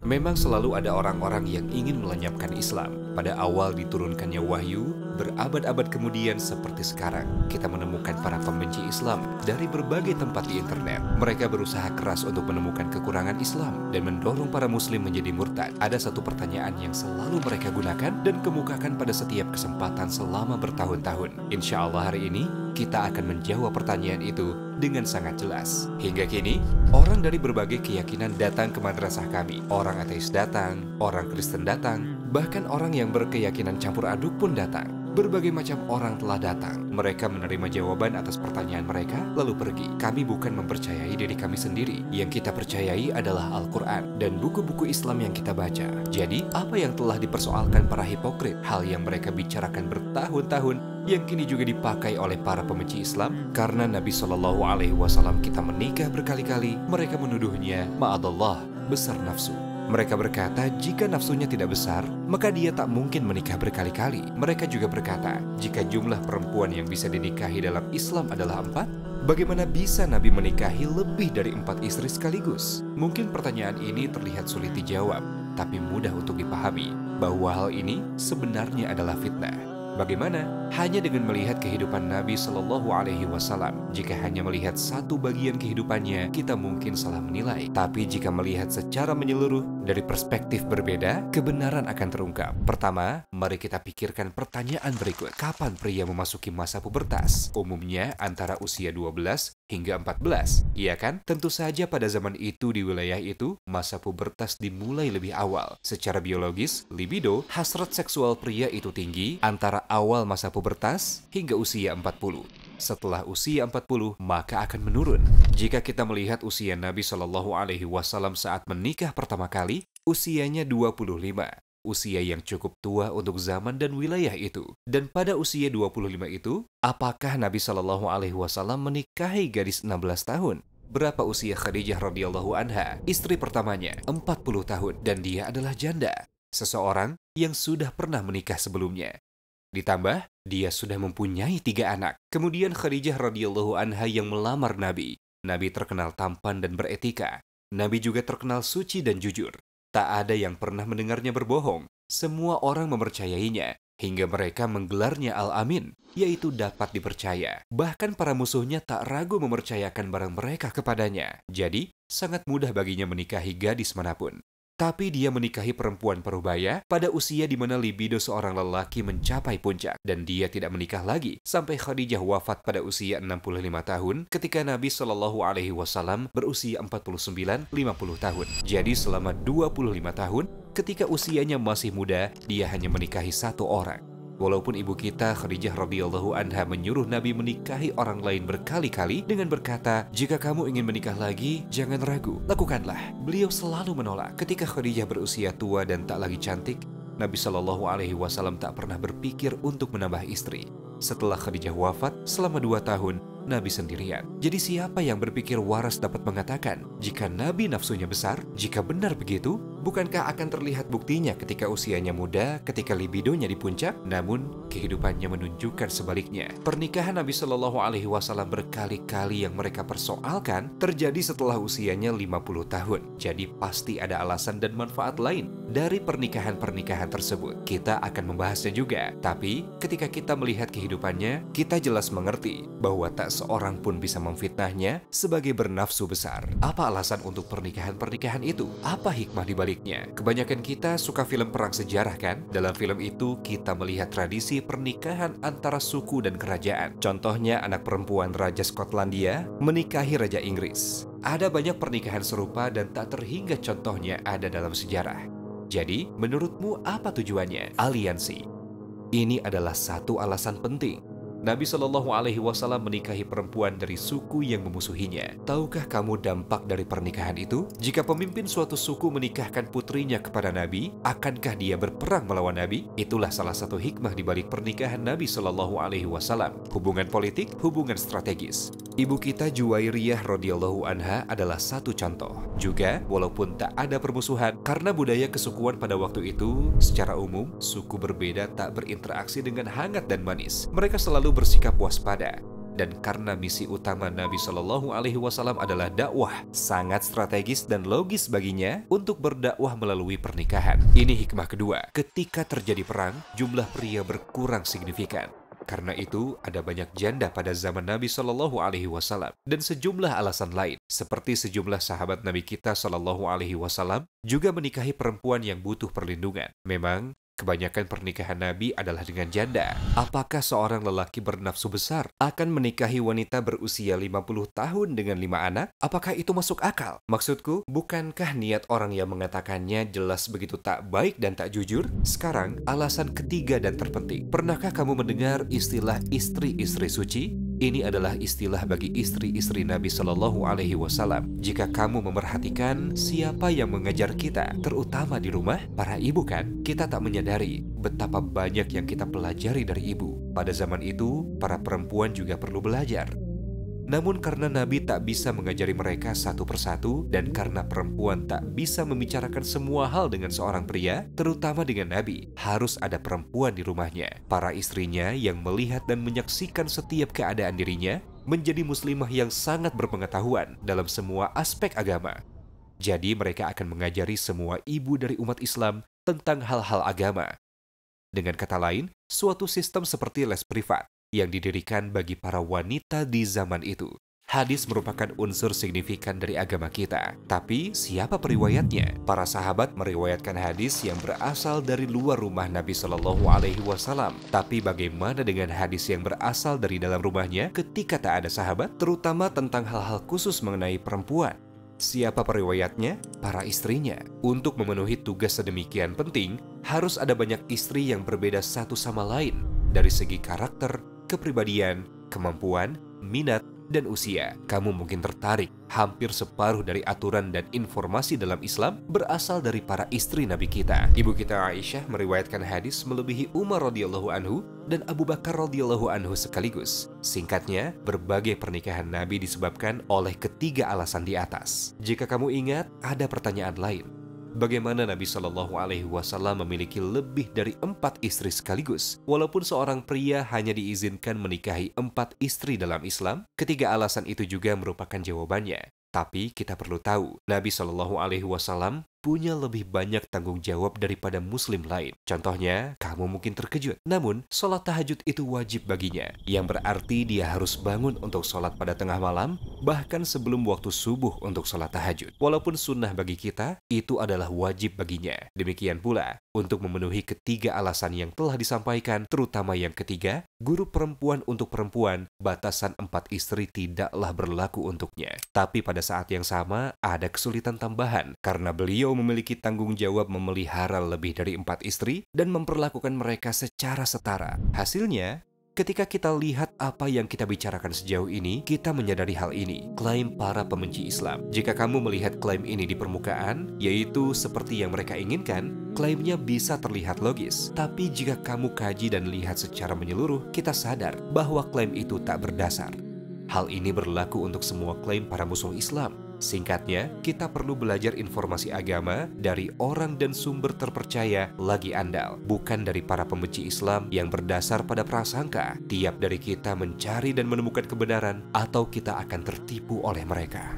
Memang selalu ada orang-orang yang ingin melenyapkan Islam. Pada awal diturunkannya wahyu, berabad-abad kemudian seperti sekarang, kita menemukan para pembenci Islam dari berbagai tempat di internet. Mereka berusaha keras untuk menemukan kekurangan Islam dan mendorong para muslim menjadi murtad. Ada satu pertanyaan yang selalu mereka gunakan dan kemukakan pada setiap kesempatan selama bertahun-tahun. Insya Allah hari ini, kita akan menjawab pertanyaan itu dengan sangat jelas. Hingga kini, orang dari berbagai keyakinan datang ke madrasah kami. Orang ateis datang, orang Kristen datang, bahkan orang yang berkeyakinan campur aduk pun datang. Berbagai macam orang telah datang. Mereka menerima jawaban atas pertanyaan mereka, lalu pergi. Kami bukan mempercayai diri kami sendiri. Yang kita percayai adalah Al-Quran dan buku-buku Islam yang kita baca. Jadi, apa yang telah dipersoalkan para hipokrit, hal yang mereka bicarakan bertahun-tahun, yang kini juga dipakai oleh para pembenci Islam, karena Nabi Shallallahu Alaihi Wasallam kita menikah berkali-kali, mereka menuduhnya, ma'adallah, besar nafsu. Mereka berkata, jika nafsunya tidak besar, maka dia tak mungkin menikah berkali-kali. Mereka juga berkata, jika jumlah perempuan yang bisa dinikahi dalam Islam adalah 4, bagaimana bisa Nabi menikahi lebih dari 4 istri sekaligus? Mungkin pertanyaan ini terlihat sulit dijawab, tapi mudah untuk dipahami bahwa hal ini sebenarnya adalah fitnah. Bagaimana? Hanya dengan melihat kehidupan Nabi Shallallahu Alaihi Wasallam. Jika hanya melihat satu bagian kehidupannya, kita mungkin salah menilai. Tapi jika melihat secara menyeluruh dari perspektif berbeda, kebenaran akan terungkap. Pertama, mari kita pikirkan pertanyaan berikut. Kapan pria memasuki masa pubertas? Umumnya antara usia 12 hingga 14. Iya kan? Tentu saja pada zaman itu di wilayah itu, masa pubertas dimulai lebih awal. Secara biologis, libido, hasrat seksual pria itu tinggi antara awal masa pubertas hingga usia 40. Setelah usia 40, maka akan menurun. Jika kita melihat usia Nabi Shallallahu Alaihi Wasallam saat menikah pertama kali, usianya 25. Usia yang cukup tua untuk zaman dan wilayah itu. Dan pada usia 25 itu, apakah Nabi Shallallahu Alaihi Wasallam menikahi gadis 16 tahun? Berapa usia Khadijah radhiyallahu anha, istri pertamanya? 40 tahun, dan dia adalah janda. Seseorang yang sudah pernah menikah sebelumnya. Ditambah, dia sudah mempunyai 3 anak. Kemudian Khadijah radhiyallahu anha yang melamar Nabi. Nabi terkenal tampan dan beretika. Nabi juga terkenal suci dan jujur. Tak ada yang pernah mendengarnya berbohong. Semua orang mempercayainya, hingga mereka menggelarnya Al-Amin, yaitu dapat dipercaya. Bahkan para musuhnya tak ragu mempercayakan barang mereka kepadanya. Jadi, sangat mudah baginya menikahi gadis manapun. Tapi dia menikahi perempuan parubaya pada usia di mana libido seorang lelaki mencapai puncak. Dan dia tidak menikah lagi sampai Khadijah wafat pada usia 65 tahun ketika Nabi Shallallahu Alaihi Wasallam berusia 49-50 tahun. Jadi selama 25 tahun ketika usianya masih muda, dia hanya menikahi 1 orang. Walaupun ibu kita Khadijah radhiyallahu anha menyuruh Nabi menikahi orang lain berkali-kali dengan berkata, jika kamu ingin menikah lagi, jangan ragu, lakukanlah. Beliau selalu menolak. Ketika Khadijah berusia tua dan tak lagi cantik, Nabi Shallallahu Alaihi Wasallam tak pernah berpikir untuk menambah istri. Setelah Khadijah wafat, selama 2 tahun, Nabi sendirian. Jadi siapa yang berpikir waras dapat mengatakan, jika Nabi nafsunya besar, jika benar begitu, bukankah akan terlihat buktinya ketika usianya muda, ketika libidonya di puncak? Namun, kehidupannya menunjukkan sebaliknya. Pernikahan Nabi Shallallahu Alaihi Wasallam berkali-kali yang mereka persoalkan terjadi setelah usianya 50 tahun. Jadi pasti ada alasan dan manfaat lain dari pernikahan-pernikahan tersebut. Kita akan membahasnya juga. Tapi, ketika kita melihat kehidupannya, kita jelas mengerti bahwa tak seorang pun bisa memfitnahnya sebagai bernafsu besar. Apa alasan untuk pernikahan-pernikahan itu? Apa hikmah di baliknya? Kebanyakan kita suka film perang sejarah kan? Dalam film itu kita melihat tradisi pernikahan antara suku dan kerajaan. Contohnya anak perempuan Raja Skotlandia menikahi Raja Inggris. Ada banyak pernikahan serupa dan tak terhingga contohnya ada dalam sejarah. Jadi, menurutmu apa tujuannya? Aliansi. Ini adalah satu alasan penting. Nabi Shallallahu Alaihi Wasallam menikahi perempuan dari suku yang memusuhinya. Tahukah kamu dampak dari pernikahan itu? Jika pemimpin suatu suku menikahkan putrinya kepada Nabi, akankah dia berperang melawan Nabi? Itulah salah satu hikmah di balik pernikahan Nabi Shallallahu Alaihi Wasallam. Hubungan politik, hubungan strategis. Ibu kita Juwairiyah radhiyallahu anha adalah satu contoh. Juga, walaupun tak ada permusuhan, karena budaya kesukuan pada waktu itu, secara umum, suku berbeda tak berinteraksi dengan hangat dan manis. Mereka selalu bersikap waspada. Dan karena misi utama Nabi Shallallahu Alaihi Wasallam adalah dakwah, sangat strategis dan logis baginya untuk berdakwah melalui pernikahan. Ini hikmah kedua. Ketika terjadi perang, jumlah pria berkurang signifikan. Karena itu, ada banyak janda pada zaman Nabi Shallallahu Alaihi Wasallam dan sejumlah alasan lain, seperti sejumlah sahabat Nabi kita Shallallahu Alaihi Wasallam juga menikahi perempuan yang butuh perlindungan. Memang, kebanyakan pernikahan Nabi adalah dengan janda. Apakah seorang lelaki bernafsu besar akan menikahi wanita berusia 50 tahun dengan 5 anak? Apakah itu masuk akal? Maksudku, bukankah niat orang yang mengatakannya jelas begitu tak baik dan tak jujur? Sekarang, alasan ketiga dan terpenting. Pernahkah kamu mendengar istilah istri-istri suci? Ini adalah istilah bagi istri-istri Nabi Shallallahu Alaihi Wasallam. Jika kamu memerhatikan siapa yang mengajar kita, terutama di rumah, para ibu kan, kita tak menyadari betapa banyak yang kita pelajari dari ibu. Pada zaman itu, para perempuan juga perlu belajar. Namun karena Nabi tak bisa mengajari mereka satu persatu, dan karena perempuan tak bisa membicarakan semua hal dengan seorang pria, terutama dengan Nabi, harus ada perempuan di rumahnya. Para istrinya yang melihat dan menyaksikan setiap keadaan dirinya, menjadi muslimah yang sangat berpengetahuan dalam semua aspek agama. Jadi mereka akan mengajari semua ibu dari umat Islam tentang hal-hal agama. Dengan kata lain, suatu sistem seperti les privat yang didirikan bagi para wanita di zaman itu. Hadis merupakan unsur signifikan dari agama kita. Tapi siapa periwayatnya? Para sahabat meriwayatkan hadis yang berasal dari luar rumah Nabi Shallallahu Alaihi Wasallam. Tapi bagaimana dengan hadis yang berasal dari dalam rumahnya ketika tak ada sahabat, terutama tentang hal-hal khusus mengenai perempuan? Siapa periwayatnya? Para istrinya. Untuk memenuhi tugas sedemikian penting, harus ada banyak istri yang berbeda satu sama lain dari segi karakter, kepribadian, kemampuan, minat, dan usia. Kamu mungkin tertarik, hampir separuh dari aturan dan informasi dalam Islam berasal dari para istri Nabi kita. Ibu kita Aisyah meriwayatkan hadis melebihi Umar radhiyallahu anhu dan Abu Bakar radhiyallahu anhu sekaligus. Singkatnya, berbagai pernikahan Nabi disebabkan oleh ketiga alasan di atas. Jika kamu ingat, ada pertanyaan lain. Bagaimana Nabi Shallallahu Alaihi Wasallam memiliki lebih dari 4 istri sekaligus, walaupun seorang pria hanya diizinkan menikahi 4 istri dalam Islam? Ketiga alasan itu juga merupakan jawabannya. Tapi kita perlu tahu, Nabi Shallallahu Alaihi Wasallam punya lebih banyak tanggung jawab daripada muslim lain. Contohnya, kamu mungkin terkejut. Namun, sholat tahajud itu wajib baginya. Yang berarti dia harus bangun untuk sholat pada tengah malam, bahkan sebelum waktu subuh untuk sholat tahajud. Walaupun sunnah bagi kita, itu adalah wajib baginya. Demikian pula, untuk memenuhi ketiga alasan yang telah disampaikan, terutama yang ketiga, guru perempuan untuk perempuan, batasan 4 istri tidaklah berlaku untuknya. Tapi pada saat yang sama, ada kesulitan tambahan, karena beliau memiliki tanggung jawab memelihara lebih dari 4 istri dan memperlakukan mereka secara setara. Hasilnya, ketika kita lihat apa yang kita bicarakan sejauh ini, kita menyadari hal ini, klaim para pembenci Islam. Jika kamu melihat klaim ini di permukaan, yaitu seperti yang mereka inginkan, klaimnya bisa terlihat logis. Tapi jika kamu kaji dan lihat secara menyeluruh, kita sadar bahwa klaim itu tak berdasar. Hal ini berlaku untuk semua klaim para musuh Islam. Singkatnya, kita perlu belajar informasi agama dari orang dan sumber terpercaya lagi andal, bukan dari para pembenci Islam yang berdasar pada prasangka. Tiap dari kita mencari dan menemukan kebenaran, atau kita akan tertipu oleh mereka.